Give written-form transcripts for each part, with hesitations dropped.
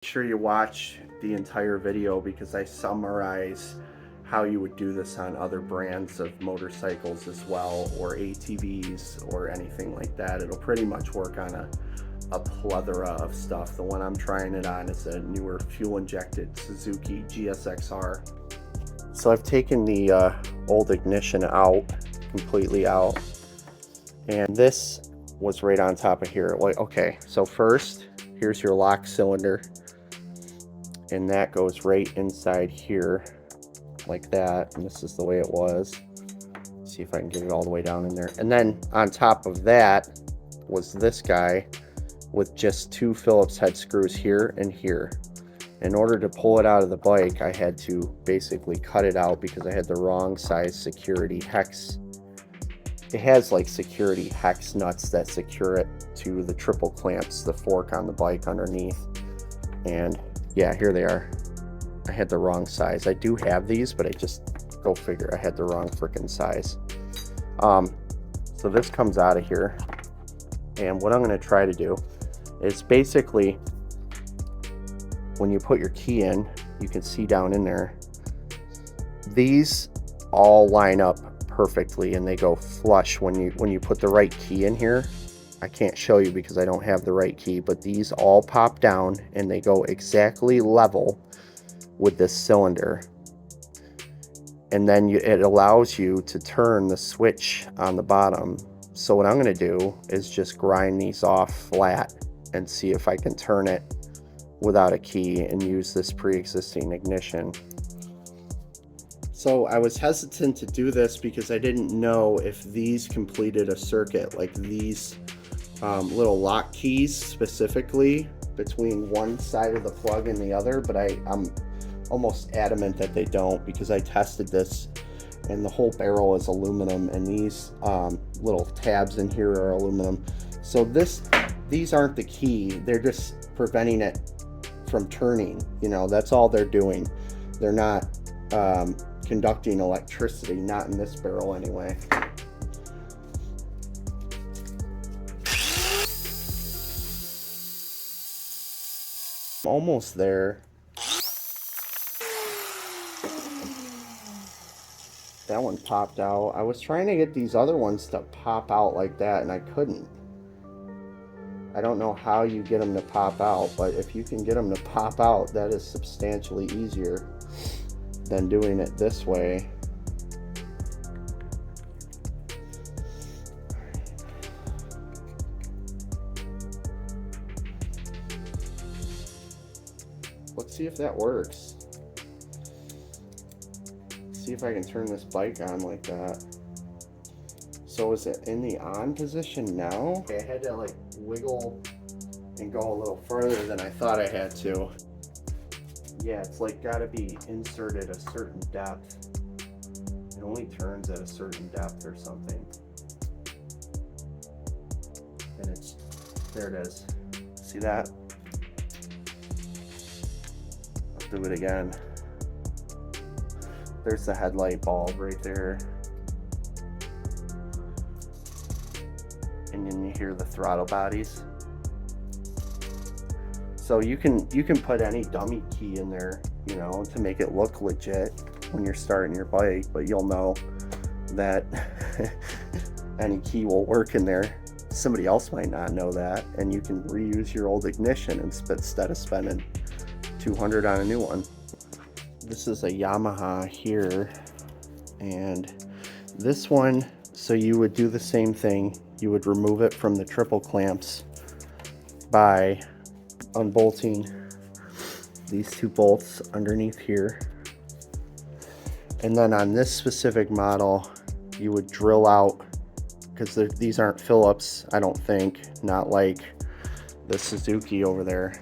Make sure you watch the entire video because I summarize how you would do this on other brands of motorcycles as well, or ATVs or anything like that. It'll pretty much work on a plethora of stuff. The one I'm trying it on is a newer fuel injected Suzuki GSXR. So I've taken the old ignition out, completely out, and this was right on top of here. Like, okay, so first, here's your lock cylinder, and that goes right inside here like that, and this is the way it was. See if I can get it all the way down in there. And then on top of that was this guy with just two Phillips head screws here and here. In order to pull it out of the bike, I had to basically cut it out because I had the wrong size security hex. It has like security hex nuts that secure it to the triple clamps, the fork on the bike underneath. And yeah, here they are. I had the wrong size. I do have these, but I just, go figure, I had the wrong freaking size. So this comes out of here. And what I'm going to try to do is basically, when you put your key in, you can see down in there, these all line up perfectly and they go flush when you put the right key in here. I can't show you because I don't have the right key, but these all pop down and they go exactly level with this cylinder. And then it allows you to turn the switch on the bottom. So what I'm going to do is just grind these off flat and see if I can turn it without a key and use this pre-existing ignition. So I was hesitant to do this because I didn't know if these completed a circuit, like these little lock keys specifically between one side of the plug and the other, but I'm almost adamant that they don't because I tested this and the whole barrel is aluminum and these little tabs in here are aluminum. So these aren't the key, they're just preventing it from turning, you know, that's all they're doing. They're not conducting electricity, not in this barrel anyway. Almost there. That one popped out. I was trying to get these other ones to pop out like that and I couldn't. I don't know how you get them to pop out, but if you can get them to pop out, that is substantially easier than doing it this way. Let's see if that works. See if I can turn this bike on like that. So is it in the on position now? Okay, I had to like wiggle and go a little further than I thought I had to. Yeah, it's like gotta be inserted a certain depth. It only turns at a certain depth or something. And there it is. See that? I'll do it again. There's the headlight bulb right there. And then you hear the throttle bodies. So you can put any dummy key in there, you know, to make it look legit when you're starting your bike, but you'll know that any key will work in there. Somebody else might not know that, and you can reuse your old ignition instead of spending $200 on a new one. This is a Yamaha here, and this one, so you would do the same thing. You would remove it from the triple clamps by unbolting these two bolts underneath here. And then on this specific model, you would drill out, because these aren't Phillips, I don't think, not like the Suzuki over there.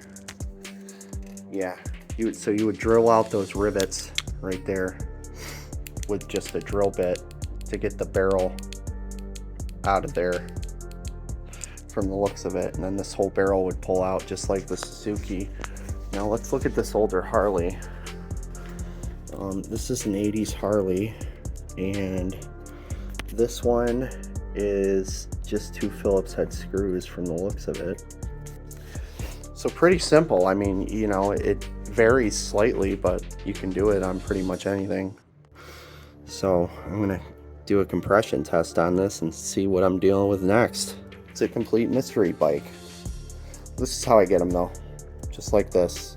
Yeah, so you would drill out those rivets right there with just a drill bit to get the barrel out of there from the looks of it, and then this whole barrel would pull out just like the Suzuki. Now let's look at this older Harley. This is an 80s Harley, and this one is just two Phillips head screws from the looks of it. So pretty simple. I mean, you know, it varies slightly, but you can do it on pretty much anything. So I'm gonna do a compression test on this and see what I'm dealing with next. It's a complete mystery bike. This is how I get them though, just like this.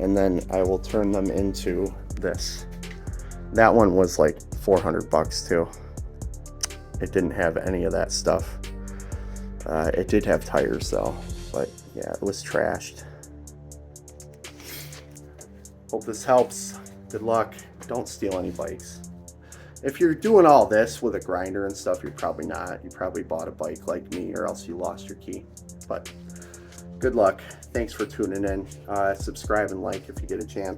And then I will turn them into this. That one was like 400 bucks too. It didn't have any of that stuff. It did have tires though, but yeah, it was trashed. Hope this helps. Good luck. Don't steal any bikes. If you're doing all this with a grinder and stuff, you're probably not. You probably bought a bike like me, or else you lost your key. But good luck. Thanks for tuning in. Subscribe and like if you get a chance.